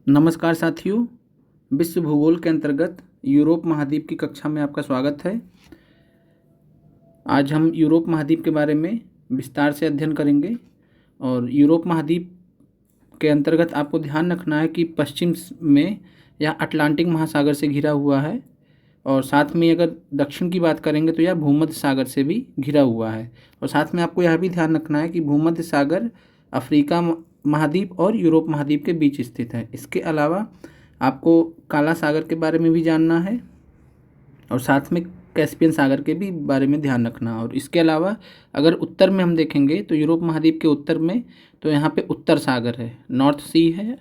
नमस्कार साथियों, विश्व भूगोल के अंतर्गत यूरोप महाद्वीप की कक्षा में आपका स्वागत है। आज हम यूरोप महाद्वीप के बारे में विस्तार से अध्ययन करेंगे और यूरोप महाद्वीप के अंतर्गत आपको ध्यान रखना है कि पश्चिम में यह अटलांटिक महासागर से घिरा हुआ है और साथ में अगर दक्षिण की बात करेंगे तो यह भूमध्य सागर से भी घिरा हुआ है। और साथ में आपको यह भी ध्यान रखना है कि भूमध्य सागर अफ्रीका महाद्वीप और यूरोप महाद्वीप के बीच स्थित है। इसके अलावा आपको काला सागर के बारे में भी जानना है और साथ में कैस्पियन सागर के भी बारे में ध्यान रखना। और इसके अलावा अगर उत्तर में हम देखेंगे तो यूरोप महाद्वीप के उत्तर में तो यहाँ पे उत्तर सागर है, नॉर्थ सी है।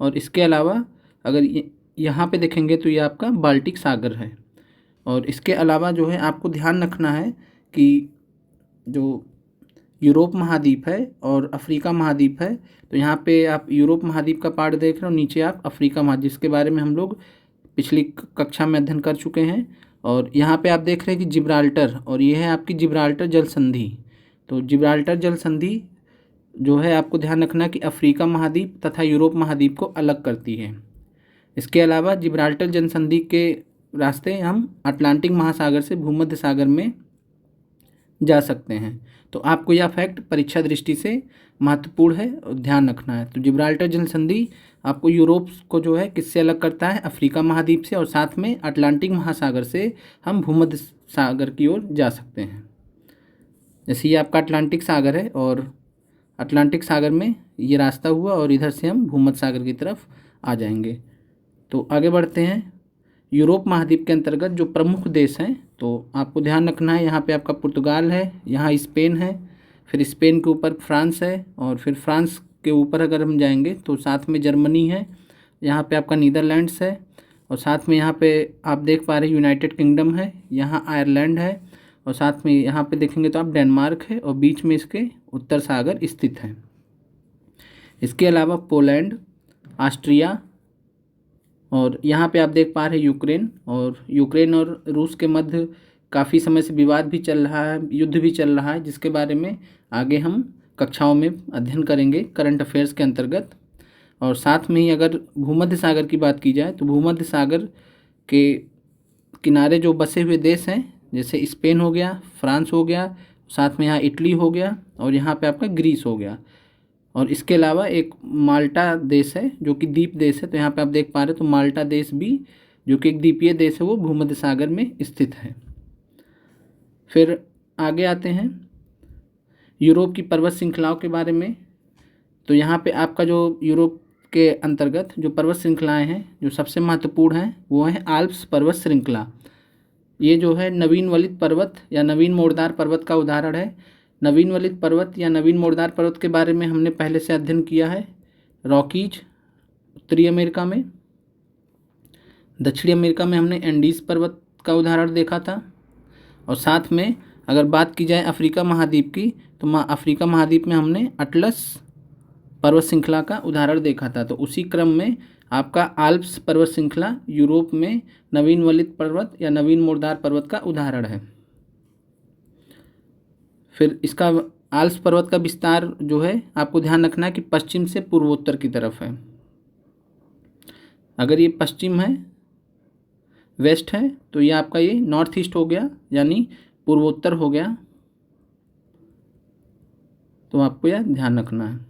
और इसके अलावा अगर यहाँ पे देखेंगे तो ये आपका बाल्टिक सागर है। और इसके अलावा जो है आपको ध्यान रखना है कि जो यूरोप महाद्वीप है और अफ्रीका महाद्वीप है, तो यहाँ पे आप यूरोप महाद्वीप का पार्ट देख रहे हो, नीचे आप अफ्रीका महाद्वीप, जिसके बारे में हम लोग पिछली कक्षा में अध्ययन कर चुके हैं। और यहाँ पे आप देख रहे हैं कि जिब्राल्टर, और ये है आपकी जिब्राल्टर जल संधि। तो जिब्राल्टर जल संधि जो है आपको ध्यान रखना कि अफ्रीका महाद्वीप तथा यूरोप महाद्वीप को अलग करती है। इसके अलावा जिब्राल्टर जल संधि के रास्ते हम अटलांटिक महासागर से भूमध्य सागर में जा सकते हैं। तो आपको यह फैक्ट परीक्षा दृष्टि से महत्वपूर्ण है और ध्यान रखना है। तो जिब्राल्टर जल संधि आपको यूरोप को जो है किससे अलग करता है, अफ्रीका महाद्वीप से, और साथ में अटलांटिक महासागर से हम भूमध्य सागर की ओर जा सकते हैं। जैसे ये आपका अटलांटिक सागर है और अटलांटिक सागर में ये रास्ता हुआ और इधर से हम भूमध्य सागर की तरफ आ जाएंगे। तो आगे बढ़ते हैं। यूरोप महाद्वीप के अंतर्गत जो प्रमुख देश हैं तो आपको ध्यान रखना है, यहाँ पे आपका पुर्तगाल है, यहाँ स्पेन है, फिर स्पेन के ऊपर फ्रांस है, और फिर फ्रांस के ऊपर अगर हम जाएंगे तो साथ में जर्मनी है, यहाँ पे आपका नीदरलैंड्स है, और साथ में यहाँ पे आप देख पा रहे हैं यूनाइटेड किंगडम है, यहाँ आयरलैंड है, और साथ में यहाँ पे देखेंगे तो आप डेनमार्क है, और बीच में इसके उत्तर सागर स्थित है। इसके अलावा पोलैंड, ऑस्ट्रिया, और यहाँ पे आप देख पा रहे हैं यूक्रेन और रूस के मध्य काफ़ी समय से विवाद भी चल रहा है, युद्ध भी चल रहा है, जिसके बारे में आगे हम कक्षाओं में अध्ययन करेंगे करंट अफेयर्स के अंतर्गत। और साथ में ही अगर भूमध्य सागर की बात की जाए तो भूमध्य सागर के किनारे जो बसे हुए देश हैं, जैसे स्पेन हो गया, फ्रांस हो गया, साथ में यहाँ इटली हो गया, और यहाँ पे आपका ग्रीस हो गया। और इसके अलावा एक माल्टा देश है जो कि द्वीप देश है, तो यहाँ पे आप देख पा रहे हैं तो माल्टा देश भी जो कि एक द्वीपीय देश है वो भूमध्य सागर में स्थित है। फिर आगे आते हैं यूरोप की पर्वत श्रृंखलाओं के बारे में। तो यहाँ पे आपका जो यूरोप के अंतर्गत जो पर्वत श्रृंखलाएँ हैं जो सबसे महत्वपूर्ण हैं वो है आल्प्स पर्वत श्रृंखला। ये जो है नवीन वलित पर्वत या नवीन मोड़दार पर्वत का उदाहरण है। नवीन वलित पर्वत या नवीन मोड़दार पर्वत के बारे में हमने पहले से अध्ययन किया है। रॉकीज उत्तरी अमेरिका में, दक्षिणी अमेरिका में हमने एंडीज पर्वत का उदाहरण देखा था। और साथ में अगर बात की जाए अफ्रीका महाद्वीप की तो अफ्रीका महाद्वीप में हमने अटलस पर्वत श्रृंखला का उदाहरण देखा था। तो उसी क्रम में आपका आल्प्स पर्वत श्रृंखला यूरोप में नवीन वलित पर्वत या नवीन मोड़दार पर्वत का उदाहरण है। फिर इसका आल्प्स पर्वत का विस्तार जो है आपको ध्यान रखना है कि पश्चिम से पूर्वोत्तर की तरफ है। अगर ये पश्चिम है, वेस्ट है, तो ये आपका ये नॉर्थ ईस्ट हो गया, यानी पूर्वोत्तर हो गया। तो आपको यह ध्यान रखना है।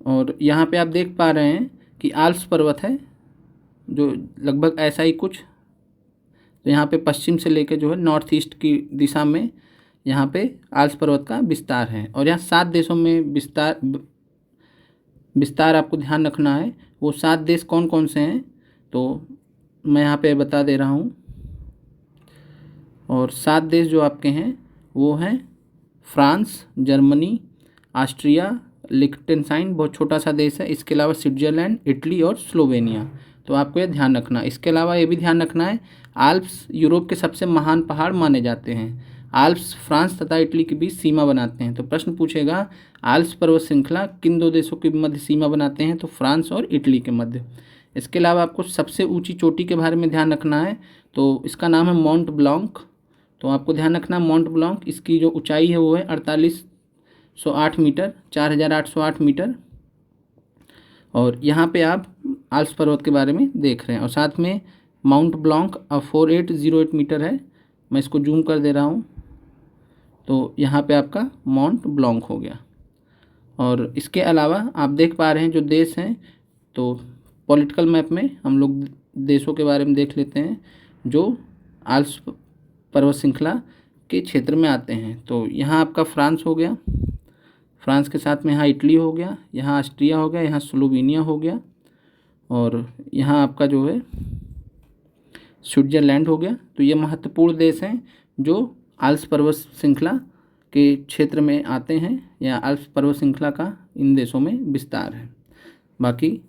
और यहाँ पे आप देख पा रहे हैं कि आल्प्स पर्वत है जो लगभग ऐसा ही कुछ, तो यहाँ पे पश्चिम से लेकर जो है नॉर्थ ईस्ट की दिशा में यहाँ पे आल्प्स पर्वत का विस्तार है। और यहाँ 7 देशों में विस्तार आपको ध्यान रखना है। वो 7 देश कौन कौन से हैं तो मैं यहाँ पे बता दे रहा हूँ। और 7 देश जो आपके हैं वो हैं फ्रांस, जर्मनी, ऑस्ट्रिया, लिechtenstein बहुत छोटा सा देश है, इसके अलावा स्विट्जरलैंड, इटली और स्लोवेनिया। तो आपको यह ध्यान रखना। इसके अलावा ये भी ध्यान रखना है आल्प्स यूरोप के सबसे महान पहाड़ माने जाते हैं। आल्प्स फ्रांस तथा इटली के बीच सीमा बनाते हैं। तो प्रश्न पूछेगा आल्प्स पर्वत श्रृंखला किन 2 देशों के मध्य सीमा बनाते हैं, तो फ्रांस और इटली के मध्य। इसके अलावा आपको सबसे ऊंची चोटी के बारे में ध्यान रखना है, तो इसका नाम है माउंट ब्लॉन्क। तो आपको ध्यान रखना माउंट ब्लॉन्क, इसकी जो ऊंचाई है वो है 4808 मीटर, 4808 मीटर। और यहाँ पे आप आल्प्स पर्वत के बारे में देख रहे हैं। और साथ में माउंट ब्लॉन्क 4808 मीटर है। मैं इसको जूम कर दे रहा हूँ, तो यहाँ पे आपका माउंट ब्लॉन्क हो गया। और इसके अलावा आप देख पा रहे हैं जो देश हैं, तो पॉलिटिकल मैप में हम लोग देशों के बारे में देख लेते हैं जो आल्प्स पर्वत श्रृंखला के क्षेत्र में आते हैं। तो यहाँ आपका फ्रांस हो गया, फ्रांस के साथ में यहाँ इटली हो गया, यहाँ ऑस्ट्रिया हो गया, यहाँ स्लोवेनिया हो गया, और यहाँ आपका जो है स्विट्ज़रलैंड हो गया। तो ये महत्वपूर्ण देश हैं जो आल्प्स पर्वत श्रृंखला के क्षेत्र में आते हैं, या आल्प्स पर्वत श्रृंखला का इन देशों में विस्तार है। बाकी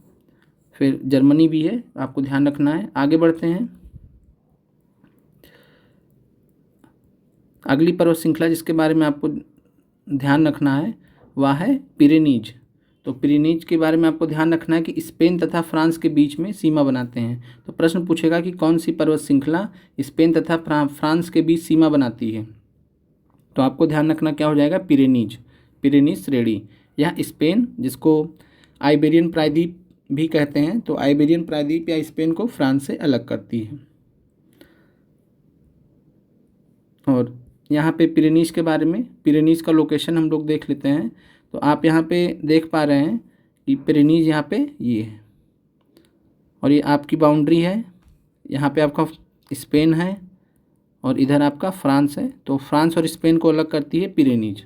फिर जर्मनी भी है, आपको ध्यान रखना है। आगे बढ़ते हैं। अगली पर्वत श्रृंखला जिसके बारे में आपको ध्यान रखना है वह है पिरेनीज। तो पिरेनीज के बारे में आपको ध्यान रखना है कि स्पेन तथा फ्रांस के बीच में सीमा बनाते हैं। तो प्रश्न पूछेगा कि कौन सी पर्वत श्रृंखला स्पेन तथा फ्रांस के बीच सीमा बनाती है। तो आपको ध्यान रखना क्या हो जाएगा, पिरेनीज, पिरेनीज श्रेणी। यह स्पेन, जिसको आइबेरियन प्रायद्वीप भी कहते हैं, तो आइबेरियन प्रायद्वीप या स्पेन को फ्रांस से अलग करती है। और यहाँ पे पिरेनीज के बारे में, पिरेनीज का लोकेशन हम लोग देख लेते हैं। तो आप यहाँ पे देख पा रहे हैं कि पिरेनीज यहाँ पे ये है, और ये आपकी बाउंड्री है। यहाँ पे आपका स्पेन है और इधर आपका फ्रांस है। तो फ्रांस और स्पेन को अलग करती है पिरेनीज।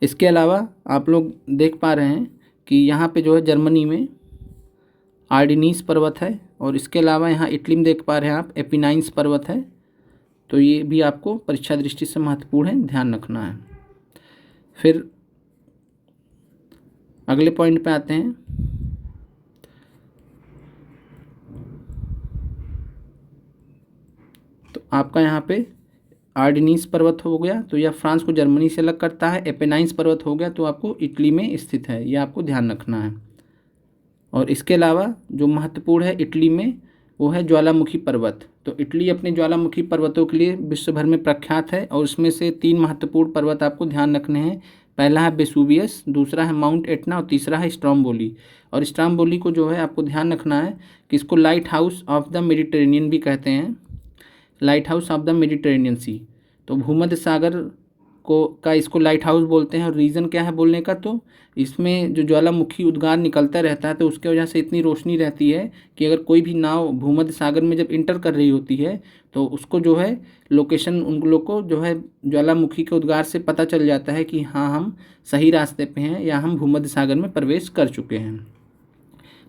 इसके अलावा आप लोग देख पा रहे हैं कि यहाँ पे जो है जर्मनी में आर्डेनीज पर्वत है, और इसके अलावा यहाँ इटली में देख पा रहे हैं आप एपिनाइन्स पर्वत है। तो ये भी आपको परीक्षा दृष्टि से महत्वपूर्ण है, ध्यान रखना है। फिर अगले पॉइंट पे आते हैं। तो आपका यहाँ पे आर्डेनीज पर्वत हो गया, तो यह फ्रांस को जर्मनी से अलग करता है। एपेनाइन्स पर्वत हो गया, तो आपको इटली में स्थित है, यह आपको ध्यान रखना है। और इसके अलावा जो महत्वपूर्ण है इटली में, वो है ज्वालामुखी पर्वत। तो इटली अपने ज्वालामुखी पर्वतों के लिए विश्व भर में प्रख्यात है, और उसमें से 3 महत्वपूर्ण पर्वत आपको ध्यान रखने हैं। पहला है वेसुवियस, दूसरा है माउंट एटना, और तीसरा है स्ट्रोम्बोली। और स्ट्रोम्बोली को जो है आपको ध्यान रखना है कि इसको lighthouse of the Mediterranean भी कहते हैं, lighthouse of the Mediterranean sea. तो भूमध्य सागर का इसको लाइट हाउस बोलते हैं। और रीज़न क्या है बोलने का, तो इसमें जो ज्वालामुखी उद्गार निकलता रहता है, तो उसके वजह से इतनी रोशनी रहती है कि अगर कोई भी नाव भूमध्य सागर में जब इंटर कर रही होती है, तो उसको जो है लोकेशन, उन लोग को जो है ज्वालामुखी के उद्गार से पता चल जाता है कि हाँ, हम सही रास्ते पे हैं, या हम भूमध्य सागर में प्रवेश कर चुके हैं।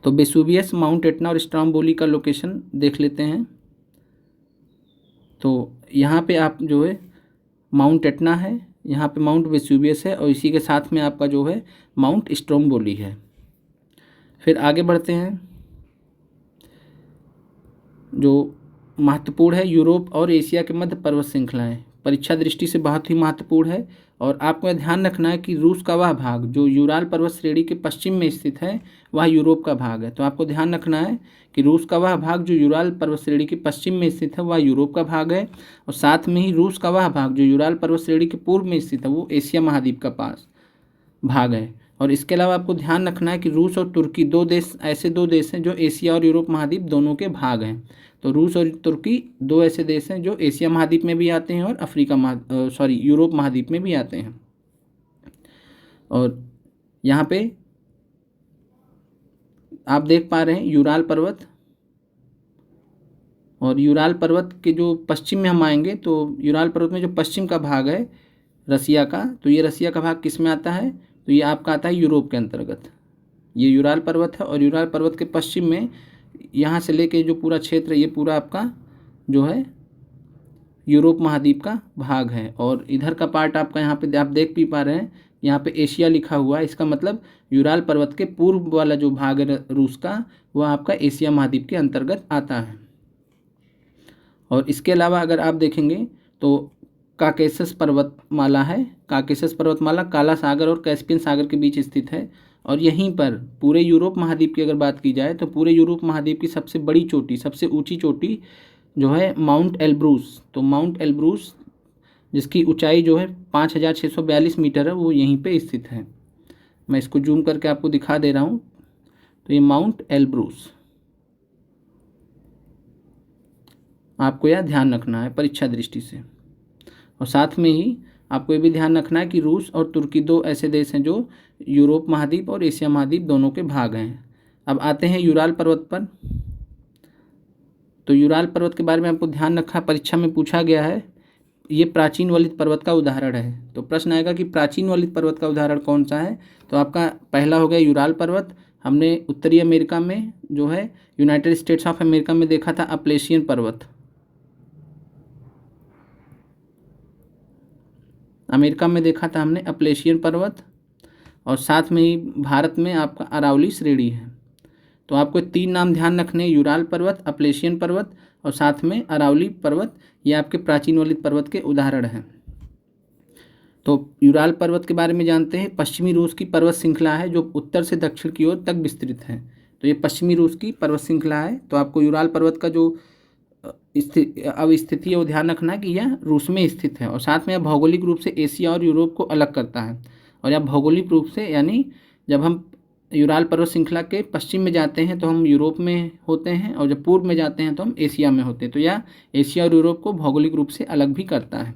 तो वेसुवियस, माउंट एटना और स्ट्रोम्बोली का लोकेशन देख लेते हैं। तो यहाँ पे आप जो है माउंट एटना है, यहाँ पे माउंट वेसुवियस है, और इसी के साथ में आपका जो है माउंट स्ट्रोम्बोली है। फिर आगे बढ़ते हैं। जो महत्वपूर्ण है यूरोप और एशिया के मध्य पर्वत श्रृंखलाएं, परीक्षा दृष्टि से बहुत ही महत्वपूर्ण है। और आपको यह ध्यान रखना है कि रूस का वह भाग जो यूराल पर्वत श्रेणी के पश्चिम में स्थित है, वह यूरोप का भाग है। तो आपको ध्यान रखना है कि रूस का वह भाग जो यूराल पर्वत श्रेणी के पश्चिम में स्थित है, वह यूरोप का भाग है। और साथ में ही रूस का वह भाग जो यूराल पर्वत श्रेणी के पूर्व में स्थित है, वो एशिया महाद्वीप का पास भाग है। और इसके अलावा आपको ध्यान रखना है कि रूस और तुर्की ऐसे दो देश हैं जो एशिया और यूरोप महाद्वीप दोनों के भाग हैं। तो रूस और तुर्की 2 ऐसे देश हैं जो एशिया महाद्वीप में भी आते हैं और यूरोप महाद्वीप में भी आते हैं। और यहाँ पे आप देख पा रहे हैं यूराल पर्वत, और यूराल पर्वत के जो पश्चिम में हम आएंगे, तो यूराल पर्वत में जो पश्चिम का भाग है रसिया का, तो ये रसिया का भाग किस में आता है, तो ये आपका आता है यूरोप के अंतर्गत। ये यूराल पर्वत है, और यूराल पर्वत के पश्चिम में यहाँ से लेके जो पूरा क्षेत्र है, ये पूरा आपका जो है यूरोप महाद्वीप का भाग है। और इधर का पार्ट आपका यहाँ पे आप देख भी पा रहे हैं, यहाँ पे एशिया लिखा हुआ है। इसका मतलब यूराल पर्वत के पूर्व वाला जो भाग है रूस का, वह आपका एशिया महाद्वीप के अंतर्गत आता है। और इसके अलावा अगर आप देखेंगे तो काकेशस पर्वतमाला है। काकेशस पर्वतमाला काला सागर और कैस्पियन सागर के बीच स्थित है। और यहीं पर पूरे यूरोप महाद्वीप की अगर बात की जाए, तो पूरे यूरोप महाद्वीप की सबसे बड़ी चोटी, सबसे ऊंची चोटी जो है माउंट एल्ब्रूस। तो माउंट एल्ब्रूस जिसकी ऊंचाई जो है 5,642 मीटर है, वो यहीं पे स्थित है। मैं इसको जूम करके आपको दिखा दे रहा हूँ। तो ये माउंट एल्ब्रूस, आपको यह ध्यान रखना है परीक्षा दृष्टि से। और साथ में ही आपको ये भी ध्यान रखना है कि रूस और तुर्की दो ऐसे देश हैं जो यूरोप महाद्वीप और एशिया महाद्वीप दोनों के भाग हैं। अब आते हैं यूराल पर्वत पर। तो यूराल पर्वत के बारे में आपको ध्यान रखा, परीक्षा में पूछा गया है। ये प्राचीन वलित पर्वत का उदाहरण है। तो प्रश्न आएगा कि प्राचीन वलित पर्वत का उदाहरण कौन सा है। तो आपका पहला हो गया यूराल पर्वत। हमने उत्तरी अमेरिका में जो है यूनाइटेड स्टेट्स ऑफ अमेरिका में देखा था अपलेशियन पर्वत, अमेरिका में देखा था हमने अपलेशियन पर्वत। और साथ में ही भारत में आपका अरावली श्रेणी है। तो आपको 3 नाम ध्यान रखने, यूराल पर्वत, अपलेशियन पर्वत और साथ में अरावली पर्वत। ये आपके प्राचीन वलित पर्वत के उदाहरण हैं। तो यूराल पर्वत के बारे में जानते हैं। पश्चिमी रूस की पर्वत श्रृंखला है जो उत्तर से दक्षिण की ओर तक विस्तृत है। तो ये पश्चिमी रूस की पर्वत श्रृंखला है। तो आपको यूराल पर्वत का जो अवस्थिति है वो ध्यान रखना है कि यह रूस में स्थित है। और साथ में यह भौगोलिक रूप से एशिया और यूरोप को अलग करता है। और यह भौगोलिक रूप से, यानी जब हम यूराल पर्वत श्रृंखला के पश्चिम में जाते हैं तो हम यूरोप में होते हैं, और जब पूर्व में जाते हैं तो हम एशिया में होते हैं। तो यह एशिया और यूरोप को भौगोलिक रूप से अलग भी करता है।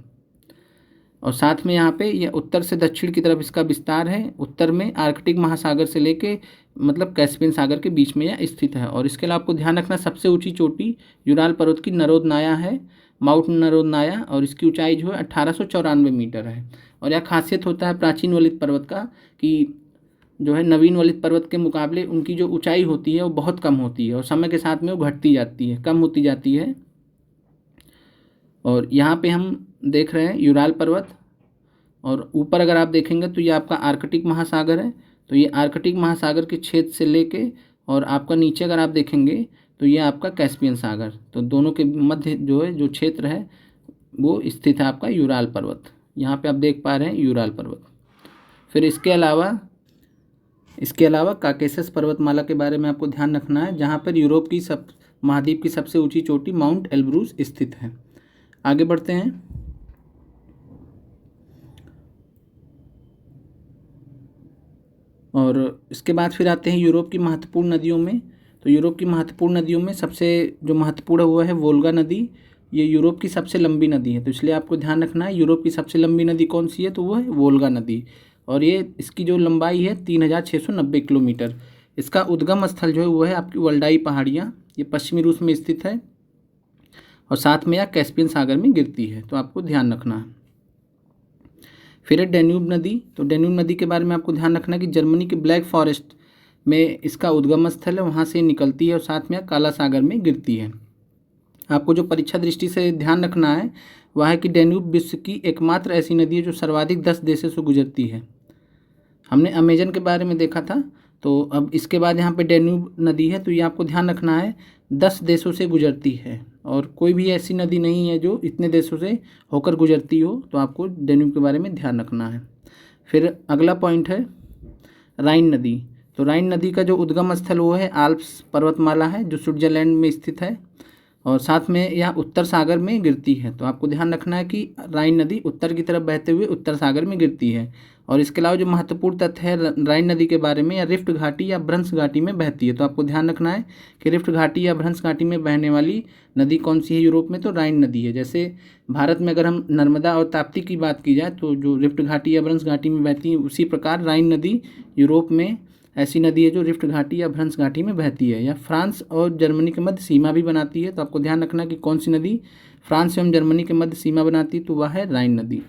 और साथ में यहाँ पे यह उत्तर से दक्षिण की तरफ इसका विस्तार है। उत्तर में आर्कटिक महासागर से लेके मतलब कैस्पियन सागर के बीच में यह स्थित है। और इसके अलावा आपको ध्यान रखना, सबसे ऊंची चोटी यूराल पर्वत की नरोदनाया है, माउंट नरोदनाया, और इसकी ऊंचाई जो है 1894 मीटर है। और यह खासियत होता है प्राचीन वलित पर्वत का कि जो है नवीन वलित पर्वत के मुकाबले उनकी जो ऊंचाई होती है वो बहुत कम होती है, और समय के साथ में वो घटती जाती है, कम होती जाती है। और यहाँ पे हम देख रहे हैं यूराल पर्वत, और ऊपर अगर आप देखेंगे तो ये आपका आर्कटिक महासागर है। तो ये आर्कटिक महासागर के क्षेत्र से लेके, और आपका नीचे अगर आप देखेंगे तो ये आपका कैस्पियन सागर, तो दोनों के मध्य जो है जो क्षेत्र है वो स्थित है आपका यूराल पर्वत। यहाँ पे आप देख पा रहे हैं यूराल पर्वत। फिर इसके अलावा काकेशस पर्वतमाला के बारे में आपको ध्यान रखना है, जहाँ पर यूरोप की महाद्वीप की सबसे ऊंची चोटी माउंट एल्ब्रूस स्थित है। आगे बढ़ते हैं। और इसके बाद फिर आते हैं यूरोप की महत्वपूर्ण नदियों में। तो यूरोप की महत्वपूर्ण नदियों में सबसे जो महत्वपूर्ण हुआ है वोल्गा नदी। ये यूरोप की सबसे लंबी नदी है। तो इसलिए आपको ध्यान रखना है यूरोप की सबसे लंबी नदी कौन सी है, तो वो है वोल्गा नदी। और ये इसकी जो लंबाई है 3690 किलोमीटर। इसका उद्गम स्थल जो है वो है आपकी वल्डाई पहाड़ियाँ, ये पश्चिमी रूस में स्थित है। और साथ में यह कैस्पियन सागर में गिरती है। तो आपको ध्यान रखना है। फिर है डेन्यूब नदी। तो डेन्यूब नदी के बारे में आपको ध्यान रखना है कि जर्मनी के ब्लैक फॉरेस्ट में इसका उद्गम स्थल है, वहाँ से निकलती है और साथ में काला सागर में गिरती है। आपको जो परीक्षा दृष्टि से ध्यान रखना है वह है कि डेन्यूब विश्व की एकमात्र ऐसी नदी है जो सर्वाधिक 10 देशों से गुजरती है। हमने अमेजन के बारे में देखा था, तो अब इसके बाद यहाँ पे डेन्यूब नदी है। तो ये आपको ध्यान रखना है 10 देशों से गुजरती है, और कोई भी ऐसी नदी नहीं है जो इतने देशों से होकर गुजरती हो। तो आपको डेन्यूब के बारे में ध्यान रखना है। फिर अगला पॉइंट है राइन नदी। तो राइन नदी का जो उद्गम स्थल वो है आल्प्स पर्वतमाला है जो स्विट्जरलैंड में स्थित है, और साथ में यह उत्तर सागर में गिरती है। तो आपको ध्यान रखना है कि राइन नदी उत्तर की तरफ बहते हुए उत्तर सागर में गिरती है। और इसके अलावा जो महत्वपूर्ण तथ्य है राइन नदी के बारे में, या रिफ्ट घाटी या भ्रंश घाटी में बहती है। तो आपको ध्यान रखना है कि रिफ्ट घाटी या भ्रंश घाटी में बहने वाली नदी कौन सी है यूरोप में, तो राइन नदी है। जैसे भारत में अगर हम नर्मदा और ताप्ती की बात की जाए तो जो रिफ्ट घाटी या भ्रंश घाटी में बहती है, उसी प्रकार राइन नदी यूरोप में ऐसी नदी है जो रिफ्ट घाटी या भ्रंश घाटी में बहती है, या फ्रांस और जर्मनी के मध्य सीमा भी बनाती है। तो आपको ध्यान रखना कि कौन सी नदी फ्रांस एवं जर्मनी के मध्य सीमा बनाती है, तो वह है राइन नदी।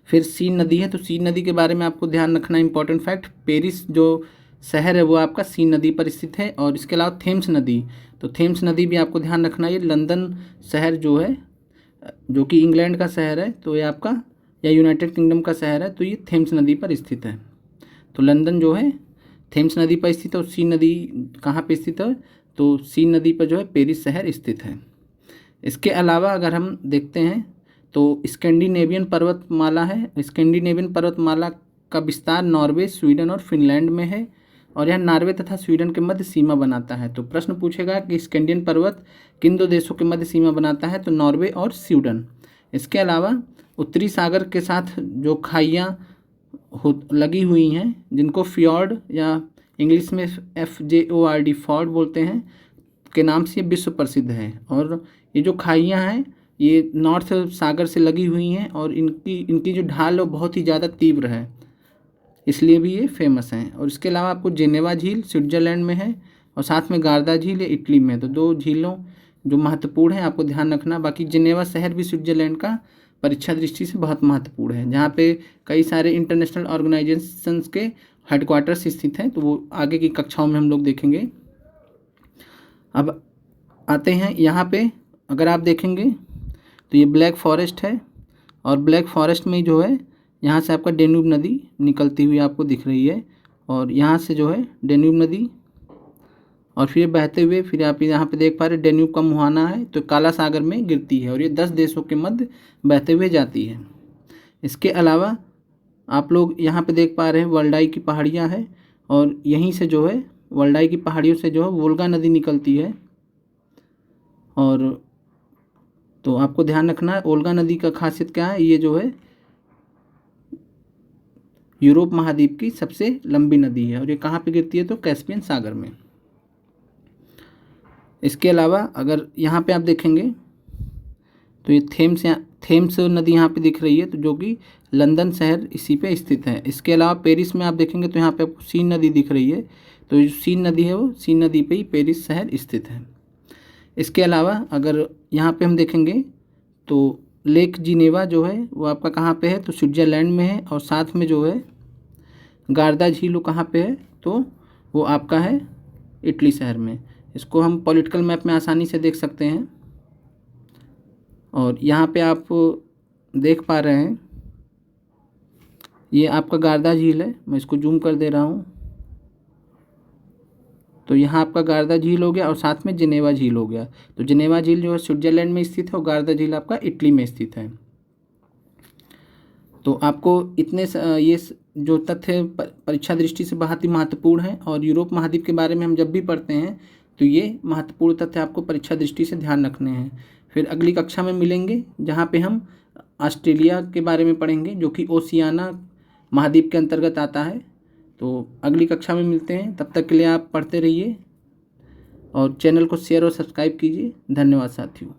फिर सीन नदी है। तो सीन नदी के बारे में आपको ध्यान रखना इंपॉर्टेंट फैक्ट, पेरिस जो शहर है वो आपका सीन नदी पर स्थित है। और इसके अलावा थेम्स नदी, तो थेम्स नदी भी आपको ध्यान रखना, ये लंदन शहर जो है जो कि इंग्लैंड का शहर है, तो ये आपका या यूनाइटेड किंगडम का शहर है, तो ये थेम्स नदी पर स्थित है। तो लंदन जो है थेम्स नदी पर स्थित है, और सीन नदी कहाँ पे स्थित है, तो सीन नदी पर जो है पेरिस शहर स्थित है। इसके अलावा अगर हम देखते हैं तो स्कैंडिनेवियन पर्वतमाला है। स्कैंडिनेवियन पर्वतमाला का विस्तार नॉर्वे, स्वीडन और फिनलैंड में है, और यह नॉर्वे तथा स्वीडन के मध्य सीमा बनाता है। तो प्रश्न पूछेगा कि स्कैंडियन पर्वत किन दो देशों के मध्य सीमा बनाता है, तो नॉर्वे और स्वीडन। इसके अलावा उत्तरी सागर के साथ जो खाइयाँ लगी हुई हैं, जिनको फ्यॉर्ड या इंग्लिश में FJORD फॉर्ड बोलते हैं, के नाम से विश्व प्रसिद्ध है। और ये जो खाइयाँ हैं ये नॉर्थ सागर से लगी हुई हैं और इनकी जो ढाल है वो बहुत ही ज़्यादा तीव्र है, इसलिए भी ये फेमस हैं। और इसके अलावा आपको जेनेवा झील स्विट्ज़रलैंड में है और साथ में गार्दा झील ये इटली में है। तो 2 झीलों जो महत्वपूर्ण है आपको ध्यान रखना। बाकी जेनेवा शहर भी स्विट्ज़रलैंड का परीक्षा दृष्टि से बहुत महत्वपूर्ण है, जहाँ पे कई सारे इंटरनेशनल ऑर्गेनाइजेशंस के हेडक्वार्टर्स स्थित हैं। तो वो आगे की कक्षाओं में हम लोग देखेंगे। अब आते हैं यहाँ पे, अगर आप देखेंगे तो ये ब्लैक फॉरेस्ट है और ब्लैक फॉरेस्ट में जो है यहाँ से आपका डेन्यूब नदी निकलती हुई आपको दिख रही है और यहाँ से जो है डेन्यूब नदी और फिर बहते हुए फिर आप यहाँ पे देख पा रहे डेन्यूब का मुहाना है तो काला सागर में गिरती है और ये 10 देशों के मध्य बहते हुए जाती है। इसके अलावा आप लोग यहाँ पे देख पा रहे हैं वल्डाई की पहाड़ियाँ हैं और यहीं से जो है वल्डाई की पहाड़ियों से जो है वोल्गा नदी निकलती है। और तो आपको ध्यान रखना है ओल्गा नदी का खासियत क्या है, ये जो है यूरोप महाद्वीप की सबसे लंबी नदी है और ये कहाँ पे गिरती है तो कैस्पियन सागर में। इसके अलावा अगर यहाँ पे आप देखेंगे तो ये थेम्स नदी यहाँ पे दिख रही है, तो जो कि लंदन शहर इसी पे स्थित है। इसके अलावा पेरिस में आप देखेंगे तो यहाँ पे आपको सीन नदी दिख रही है, तो जो सीन नदी है वो सीन नदी पे ही पेरिस शहर स्थित है। इसके अलावा अगर यहाँ पे हम देखेंगे तो लेक जिनेवा जो है वो आपका कहाँ पे है तो स्विट्ज़रलैंड में है और साथ में जो है गार्दा झील वो कहाँ पे है तो वो आपका है इटली शहर में। इसको हम पॉलिटिकल मैप में आसानी से देख सकते हैं। और यहाँ पे आप देख पा रहे हैं ये आपका गार्दा झील है, मैं इसको जूम कर दे रहा हूँ। तो यहाँ आपका गार्दा झील हो गया और साथ में जिनेवा झील हो गया। तो जिनेवा झील जो है स्विट्ज़रलैंड में स्थित है और गार्दा झील आपका इटली में स्थित है। तो आपको इतने ये जो तथ्य परीक्षा दृष्टि से बहुत ही महत्वपूर्ण है और यूरोप महाद्वीप के बारे में हम जब भी पढ़ते हैं तो ये महत्वपूर्ण तथ्य आपको परीक्षा दृष्टि से ध्यान रखने हैं। फिर अगली कक्षा में मिलेंगे जहाँ पे हम ऑस्ट्रेलिया के बारे में पढ़ेंगे जो कि ओशियाना महाद्वीप के अंतर्गत आता है। तो अगली कक्षा में मिलते हैं, तब तक के लिए आप पढ़ते रहिए और चैनल को शेयर और सब्सक्राइब कीजिए। धन्यवाद साथियों।